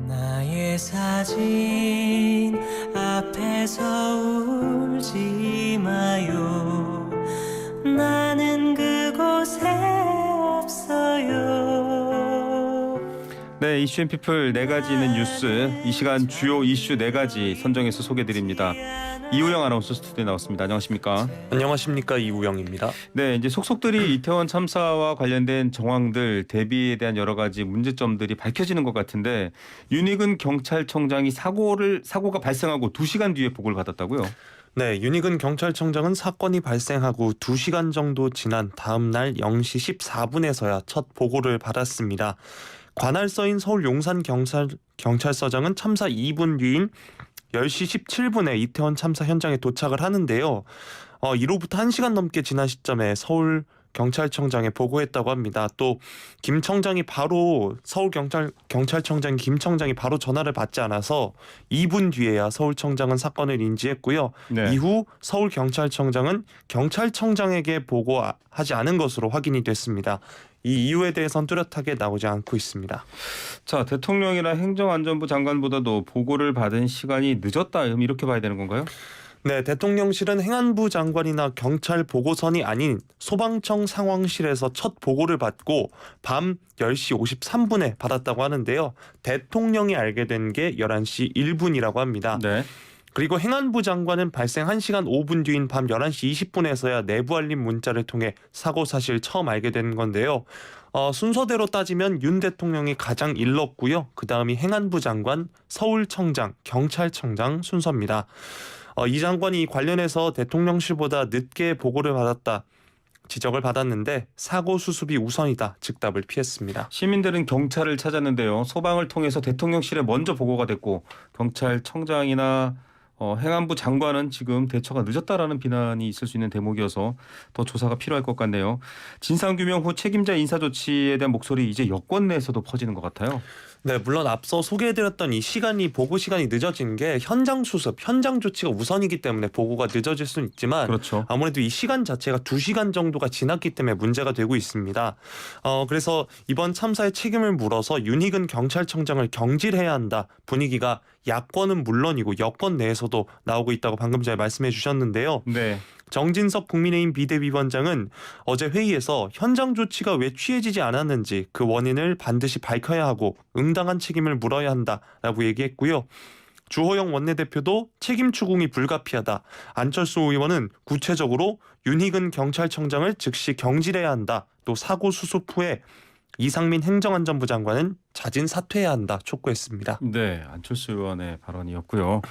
나의 사진 앞에서 울지 마요. 나는 그곳에 없어요. 네, 이슈앤피플 네 가지 있는 뉴스, 이 시간 주요 이슈 네 가지 선정해서 소개드립니다. 이우영 아나운서 스튜디오에 나왔습니다. 안녕하십니까? 안녕하십니까, 이우영입니다. 네, 이제 속속들이 이태원 참사와 관련된 정황들, 대비에 대한 여러 가지 문제점들이 밝혀지는 것 같은데 윤익은 경찰청장이 사고가 발생하고 2시간 뒤에 보고를 받았다고요? 네, 윤익은 경찰청장은 사건이 발생하고 2시간 정도 지난 다음 날 0시 14분에서야 첫 보고를 받았습니다. 관할서인 서울 용산 경찰서장은 참사 2분 뒤인 10시 17분에 이태원 참사 현장에 도착을 하는데요. 이로부터 1시간 넘게 지난 시점에 서울 경찰청장에 보고했다고 합니다. 또 김 청장이 바로 경찰청장 김 청장이 바로 전화를 받지 않아서 2분 뒤에야 서울청장은 사건을 인지했고요. 네. 이후 서울 경찰청장은 경찰청장에게 보고하지 않은 것으로 확인이 됐습니다. 이 이유에 대해서는 뚜렷하게 나오지 않고 있습니다. 자, 대통령이나 행정안전부 장관보다도 보고를 받은 시간이 늦었다, 이렇게 봐야 되는 건가요? 네, 대통령실은 행안부 장관이나 경찰 보고선이 아닌 소방청 상황실에서 첫 보고를 받고 밤 10시 53분에 받았다고 하는데요. 대통령이 알게 된 게 11시 1분이라고 합니다. 네. 그리고 행안부 장관은 발생 1시간 5분 뒤인 밤 11시 20분에서야 내부 알림 문자를 통해 사고 사실 처음 알게 된 건데요. 순서대로 따지면 윤 대통령이 가장 일렀고요. 그 다음이 행안부 장관, 서울청장, 경찰청장 순서입니다. 이 장관이 관련해서 대통령실보다 늦게 보고를 받았다 지적을 받았는데 사고 수습이 우선이다 즉답을 피했습니다. 시민들은 경찰을 찾았는데요. 소방을 통해서 대통령실에 먼저 보고가 됐고 경찰청장이나 행안부 장관은 지금 대처가 늦었다라는 비난이 있을 수 있는 대목이어서 더 조사가 필요할 것 같네요. 진상규명 후 책임자 인사 조치에 대한 목소리 이제 여권 내에서도 퍼지는 것 같아요. 네, 물론 앞서 소개해드렸던 이 보고 시간이 늦어진 게 현장 수습, 현장 조치가 우선이기 때문에 보고가 늦어질 수는 있지만 그렇죠. 아무래도 이 시간 자체가 2시간 정도가 지났기 때문에 문제가 되고 있습니다. 그래서 이번 참사의 책임을 물어서 윤익은 경찰청장을 경질해야 한다. 분위기가 야권은 물론이고 여권 내에서도 나오고 있다고 방금 전에 말씀해 주셨는데요. 네. 정진석 국민의힘 비대위원장은 어제 회의에서 현장 조치가 왜 취해지지 않았는지 그 원인을 반드시 밝혀야 하고 응당한 책임을 물어야 한다라고 얘기했고요. 주호영 원내대표도 책임 추궁이 불가피하다. 안철수 의원은 구체적으로 윤익은 경찰청장을 즉시 경질해야 한다. 또 사고 수습 후에 이상민 행정안전부 장관은 자진 사퇴해야 한다 촉구했습니다. 네, 안철수 의원의 발언이었고요.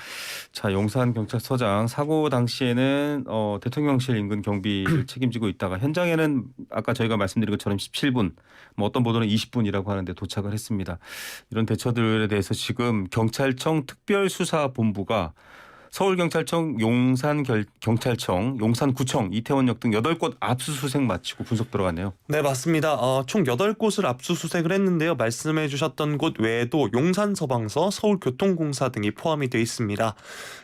자, 용산경찰서장 사고 당시에는 대통령실 인근 경비를 책임지고 있다가 현장에는 아까 저희가 말씀드린 것처럼 17분, 어떤 보도는 20분이라고 하는데 도착을 했습니다. 이런 대처들에 대해서 지금 경찰청 특별수사본부가 서울경찰청, 용산경찰청, 용산구청, 이태원역 등 8곳 압수수색 마치고 분석 들어갔네요. 네, 맞습니다. 총 8곳을 압수수색을 했는데요. 말씀해 주셨던 곳 외에도 용산서방서, 서울교통공사 등이 포함이 되어 있습니다.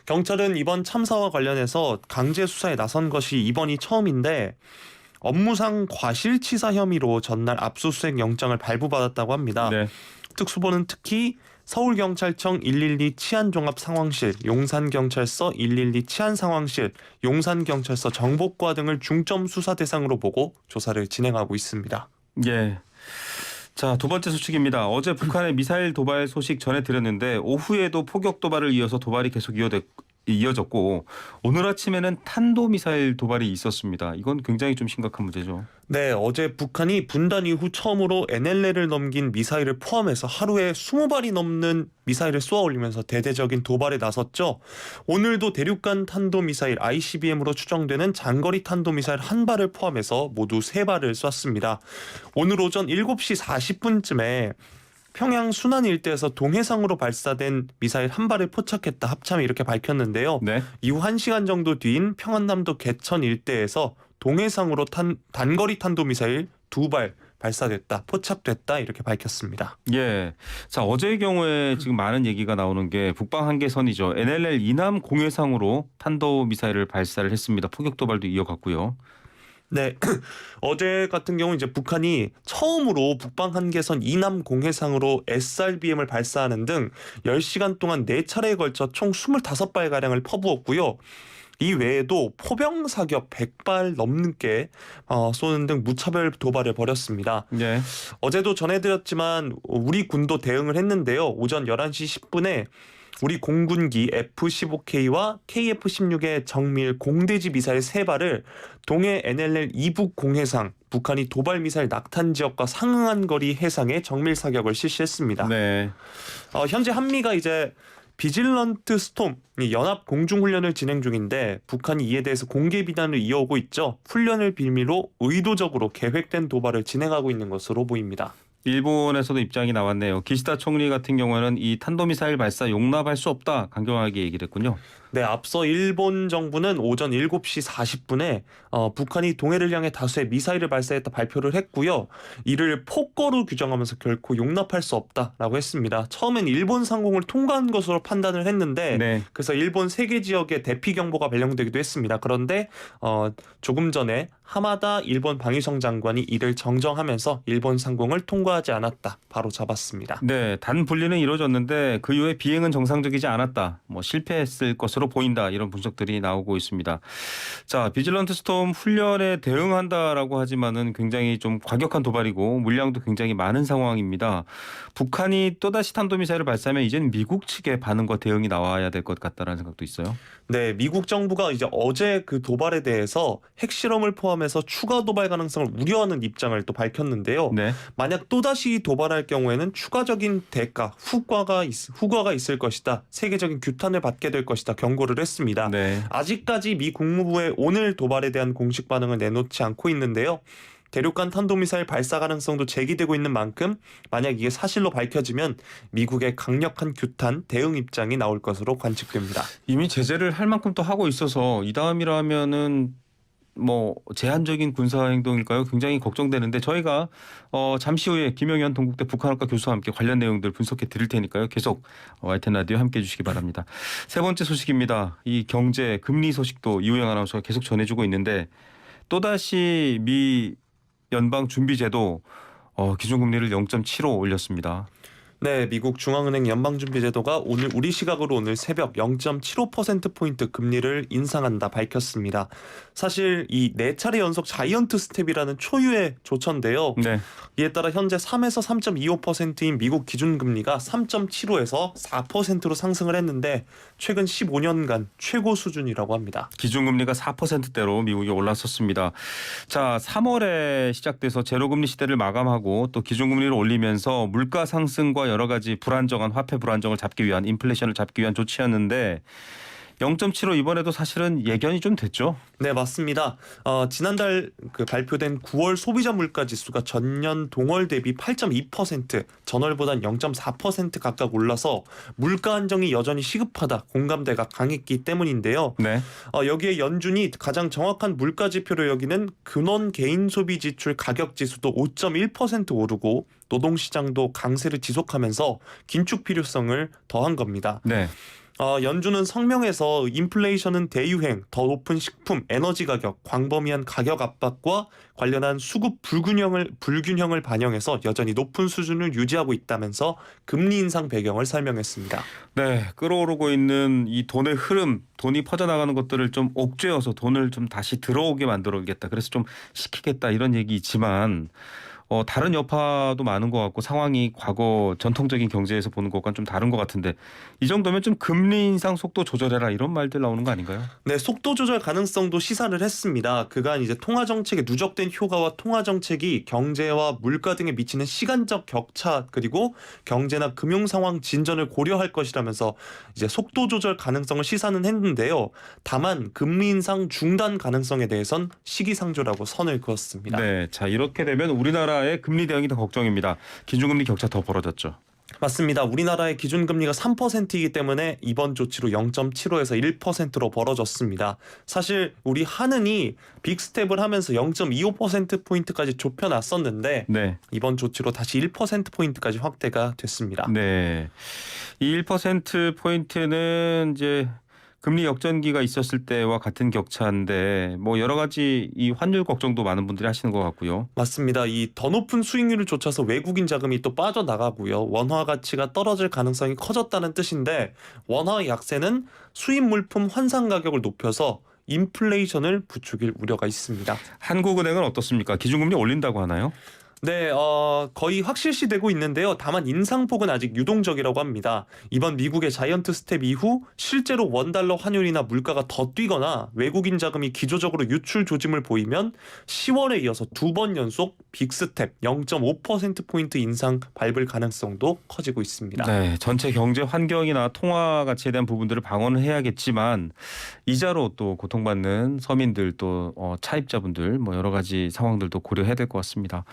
경찰은 이번 참사와 관련해서 강제 수사에 나선 것이 이번이 처음인데 업무상 과실치사 혐의로 전날 압수수색 영장을 발부받았다고 합니다. 네. 특수본은 특히 서울경찰청 112 치안종합상황실, 용산경찰서 112 치안상황실, 용산경찰서 정보과 등을 중점 수사 대상으로 보고 조사를 진행하고 있습니다. 예. 자, 두 번째 소식입니다. 어제 북한의 미사일 도발 소식 전해드렸는데 오후에도 포격 도발을 이어서 도발이 계속 이어졌고 오늘 아침에는 탄도미사일 도발이 있었습니다. 이건 굉장히 좀 심각한 문제죠. 네, 어제 북한이 분단 이후 처음으로 NLL을 넘긴 미사일을 포함해서 하루에 20발이 넘는 미사일을 쏘아 올리면서 대대적인 도발에 나섰죠. 오늘도 대륙간 탄도미사일 ICBM으로 추정되는 장거리 탄도미사일 1발을 포함해서 모두 3발을 쐈습니다. 오늘 오전 7시 40분쯤에 평양 순안 일대에서 동해상으로 발사된 미사일 1발을 포착했다. 합참이 이렇게 밝혔는데요. 네. 이후 1시간 정도 뒤인 평안남도 개천 일대에서 동해상으로 단거리 탄도미사일 2발 발사됐다, 포착됐다 이렇게 밝혔습니다. 예. 자, 어제의 경우에 지금 많은 얘기가 나오는 게 북방 한계선이죠. NLL 이남 공해상으로 탄도미사일을 발사를 했습니다. 포격 도발도 이어갔고요. 네, 어제 같은 경우 이제 북한이 처음으로 북방 한계선 이남 공해상으로 SRBM을 발사하는 등 10시간 동안 4차례에 걸쳐 총 25발 가량을 퍼부었고요. 이 외에도 포병 사격 100발 넘게 쏘는 등 무차별 도발을 벌였습니다. 네. 어제도 전해드렸지만 우리 군도 대응을 했는데요. 오전 11시 10분에 우리 공군기 F-15K와 KF-16의 정밀 공대지 미사일 3발을 동해 NLL 이북 공해상 북한이 도발 미사일 낙탄 지역과 상응한 거리 해상에 정밀 사격을 실시했습니다. 네. 현재 한미가 이제 비질런트 스톰 연합 공중훈련을 진행 중인데 북한이 이에 대해서 공개 비난을 이어오고 있죠. 훈련을 빌미로 의도적으로 계획된 도발을 진행하고 있는 것으로 보입니다. 일본에서도 입장이 나왔네요. 기시다 총리 같은 경우에는 이 탄도미사일 발사 용납할 수 없다 강경하게 얘기를 했군요. 네, 앞서 일본 정부는 오전 7시 40분에 북한이 동해를 향해 다수의 미사일을 발사했다 발표를 했고요. 이를 폭거로 규정하면서 결코 용납할 수 없다라고 했습니다. 처음엔 일본 상공을 통과한 것으로 판단을 했는데 네. 그래서 일본 세계 지역에 대피 경보가 발령되기도 했습니다. 그런데 조금 전에 하마다 일본 방위성 장관이 이를 정정하면서 일본 상공을 통과하지 않았다 바로 잡았습니다. 네, 단 분리는 이루어졌는데 그 이후에 비행은 정상적이지 않았다. 실패했을 것으로 보인다. 이런 분석들이 나오고 있습니다. 자, 비질런트 스톰 훈련에 대응한다라고 하지만은 굉장히 좀 과격한 도발이고 물량도 굉장히 많은 상황입니다. 북한이 또다시 탄도미사일을 발사하면 이제는 미국 측의 반응과 대응이 나와야 될 것 같다라는 생각도 있어요. 네, 미국 정부가 이제 어제 그 도발에 대해서 핵실험을 포함해서 추가 도발 가능성을 우려하는 입장을 또 밝혔는데요. 네. 만약 또다시 도발할 경우에는 추가적인 대가, 후과가 있을 것이다. 세계적인 규탄을 받게 될 것이다. 경고를 했습니다. 네. 아직까지 미 국무부에 오늘 도발에 대한 공식 반응을 내놓지 않고 있는데요. 대륙간 탄도미사일 발사 가능성도 제기되고 있는 만큼 만약 이게 사실로 밝혀지면 미국의 강력한 규탄 대응 입장이 나올 것으로 관측됩니다. 이미 제재를 할 만큼 또 하고 있어서 이 다음이라면은 제한적인 군사 행동일까요? 굉장히 걱정되는데 저희가 잠시 후에 김영현 동국대 북한학과 교수와 함께 관련 내용들 분석해 드릴 테니까요. 계속 YTN 라디오 함께 해주시기 바랍니다. 세 번째 소식입니다. 이 경제 금리 소식도 이호영 아나운서가 계속 전해주고 있는데 또다시 미 연방준비제도 기준금리를 0.75 올렸습니다. 네, 미국 중앙은행 연방준비제도가 오늘 우리 시각으로 오늘 새벽 0.75%포인트 금리를 인상한다 밝혔습니다. 사실 이 4차례 연속 자이언트 스텝이라는 초유의 조처인데요. 네. 이에 따라 현재 3에서 3.25%인 미국 기준금리가 3.75에서 4%로 상승을 했는데 최근 15년간 최고 수준이라고 합니다. 기준금리가 4%대로 미국이 올랐었습니다. 자, 3월에 시작돼서 제로금리 시대를 마감하고 또 기준금리를 올리면서 물가 상승과 여러 가지 불안정한 화폐 불안정을 잡기 위한 인플레이션을 잡기 위한 조치였는데 0.75 이번에도 사실은 예견이 좀 됐죠. 네, 맞습니다. 지난달 발표된 9월 소비자 물가 지수가 전년 동월 대비 8.2%, 전월보단 0.4% 각각 올라서 물가 안정이 여전히 시급하다 공감대가 강했기 때문인데요. 네. 여기에 연준이 가장 정확한 물가 지표로 여기는 근원 개인 소비 지출 가격 지수도 5.1% 오르고 노동시장도 강세를 지속하면서 긴축 필요성을 더한 겁니다. 네. 연준은 성명에서 인플레이션은 대유행, 더 높은 식품, 에너지 가격, 광범위한 가격 압박과 관련한 수급 불균형을 반영해서 여전히 높은 수준을 유지하고 있다면서 금리 인상 배경을 설명했습니다. 네, 끌어오르고 있는 이 돈의 흐름, 돈이 퍼져나가는 것들을 좀 옥죄어서 돈을 좀 다시 들어오게 만들어야겠다. 그래서 좀 시키겠다 이런 얘기 있지만 다른 여파도 많은 것 같고 상황이 과거 전통적인 경제에서 보는 것과는 좀 다른 것 같은데 이 정도면 좀 금리 인상 속도 조절해라 이런 말들 나오는 거 아닌가요? 네, 속도 조절 가능성도 시사를 했습니다. 그간 이제 통화 정책의 누적된 효과와 통화 정책이 경제와 물가 등에 미치는 시간적 격차 그리고 경제나 금융 상황 진전을 고려할 것이라면서 이제 속도 조절 가능성을 시사는 했는데요. 다만 금리 인상 중단 가능성에 대해선 시기상조라고 선을 그었습니다. 네, 자 이렇게 되면 우리나라의 금리 대응이 더 걱정입니다. 기준금리 격차 더 벌어졌죠. 맞습니다. 우리나라의 기준금리가 3%이기 때문에 이번 조치로 0.75에서 1%로 벌어졌습니다. 사실 우리 한은이 빅스텝을 하면서 0.25%포인트까지 좁혀놨었는데 네. 이번 조치로 다시 1%포인트까지 확대가 됐습니다. 네. 이 1%포인트는 이제 금리 역전기가 있었을 때와 같은 격차인데 뭐 여러 가지 이 환율 걱정도 많은 분들이 하시는 것 같고요. 맞습니다. 이 더 높은 수익률을 쫓아서 외국인 자금이 또 빠져나가고요. 원화 가치가 떨어질 가능성이 커졌다는 뜻인데 원화 약세는 수입 물품 환산 가격을 높여서 인플레이션을 부추길 우려가 있습니다. 한국은행은 어떻습니까? 기준금리 올린다고 하나요? 네, 거의 확실시되고 있는데요. 다만 인상폭은 아직 유동적이라고 합니다. 이번 미국의 자이언트 스텝 이후 실제로 원달러 환율이나 물가가 더 뛰거나 외국인 자금이 기조적으로 유출 조짐을 보이면 10월에 이어서 2번 연속 빅스텝 0.5%포인트 인상 밟을 가능성도 커지고 있습니다. 네, 전체 경제 환경이나 통화 가치에 대한 부분들을 방어는 해야겠지만 이자로 또 고통받는 서민들 또 차입자분들 뭐 여러 가지 상황들도 고려해야 될 것 같습니다.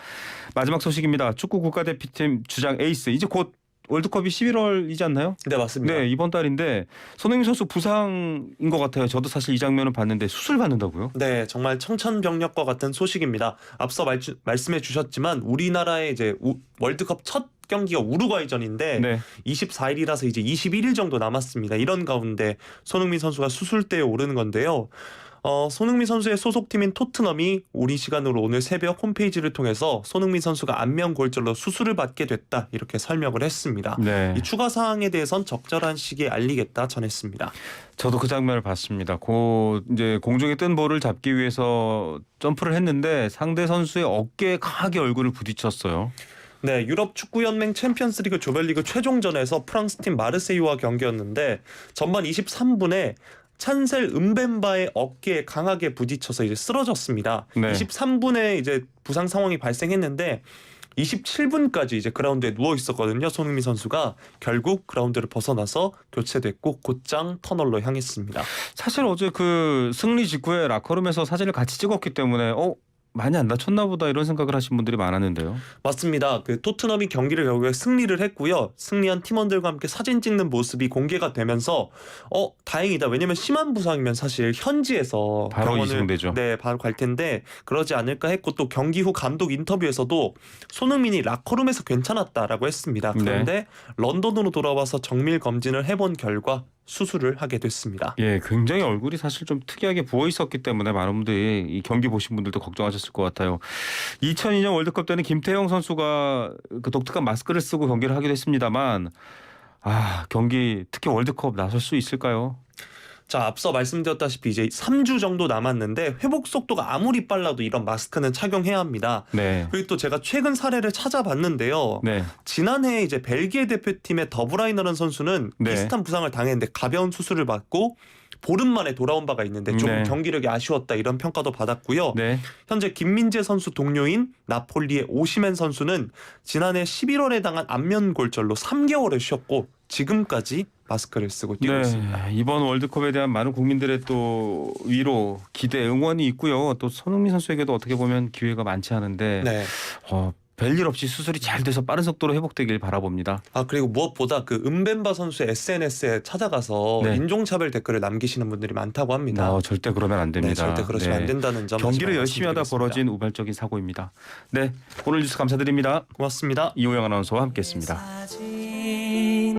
마지막 소식입니다. 축구 국가대표팀 주장 에이스 이제 곧 월드컵이 11월이지 않나요? 네, 맞습니다. 네, 이번 달인데 손흥민 선수 부상인 것 같아요. 저도 사실 이 장면을 봤는데 수술 받는다고요? 네, 정말 청천벽력과 같은 소식입니다. 앞서 말씀해 주셨지만 우리나라의 이제 월드컵 첫 경기가 우루과이전인데 네. 24일이라서 이제 21일 정도 남았습니다. 이런 가운데 손흥민 선수가 수술대에 오르는 건데요. 손흥민 선수의 소속팀인 토트넘이 우리 시간으로 오늘 새벽 홈페이지를 통해서 손흥민 선수가 안면골절로 수술을 받게 됐다 이렇게 설명을 했습니다. 네. 이 추가 사항에 대해선 적절한 시기에 알리겠다 전했습니다. 저도 그 장면을 봤습니다. 이제 공중에 뜬 볼을 잡기 위해서 점프를 했는데 상대 선수의 어깨에 강하게 얼굴을 부딪혔어요. 네, 유럽 축구연맹 챔피언스리그 조별리그 최종전에서 프랑스팀 마르세유와 경기였는데 전반 23분에 찬셀 은벤바의 어깨에 강하게 부딪혀서 이제 쓰러졌습니다. 네. 23분에 이제 부상 상황이 발생했는데 27분까지 이제 그라운드에 누워 있었거든요. 손흥민 선수가 결국 그라운드를 벗어나서 교체됐고 곧장 터널로 향했습니다. 사실 어제 그 승리 직후에 라커룸에서 사진을 같이 찍었기 때문에 많이 안 다쳤나 보다 이런 생각을 하신 분들이 많았는데요. 맞습니다. 그 토트넘이 경기를 결국에 승리를 했고요. 승리한 팀원들과 함께 사진 찍는 모습이 공개가 되면서 다행이다. 왜냐면 심한 부상이면 사실 현지에서 바로 병원을 이송되죠. 네, 바로 갈 텐데 그러지 않을까 했고 또 경기 후 감독 인터뷰에서도 손흥민이 라커룸에서 괜찮았다라고 했습니다. 그런데 런던으로 돌아와서 정밀 검진을 해본 결과 수술을 하게 됐습니다. 예, 굉장히 얼굴이 사실 좀 특이하게 부어 있었기 때문에 많은 분들이 이 경기 보신 분들도 걱정하셨을 것 같아요. 2002년 월드컵 때는 김태형 선수가 그 독특한 마스크를 쓰고 경기를 하기도 했습니다만 경기 특히 월드컵 나설 수 있을까요? 자, 앞서 말씀드렸다시피 이제 3주 정도 남았는데 회복 속도가 아무리 빨라도 이런 마스크는 착용해야 합니다. 네. 그리고 또 제가 최근 사례를 찾아봤는데요. 네. 지난해 이제 벨기에 대표팀의 더브라이너라는 선수는 네. 비슷한 부상을 당했는데 가벼운 수술을 받고 보름 만에 돌아온 바가 있는데 좀 네. 경기력이 아쉬웠다 이런 평가도 받았고요. 네. 현재 김민재 선수 동료인 나폴리의 오시멘 선수는 지난해 11월에 당한 안면골절로 3개월을 쉬었고 지금까지 마스크를 쓰고 뛰고 있습니다. 이번 월드컵에 대한 많은 국민들의 또 위로, 기대, 응원이 있고요. 또 손흥민 선수에게도 어떻게 보면 기회가 많지 않은데 네. 별일 없이 수술이 잘 돼서 빠른 속도로 회복되길 바라봅니다. 그리고 무엇보다 그 은벤바 선수의 SNS에 찾아가서 네. 인종차별 댓글을 남기시는 분들이 많다고 합니다. 절대 그러면 안 됩니다. 네, 절대 그러시면 안 된다는 점 경기를 열심히 하다 말씀드리겠습니다. 벌어진 우발적인 사고입니다. 네, 오늘 뉴스 감사드립니다. 고맙습니다. 이호영 아나운서와 함께했습니다. 사진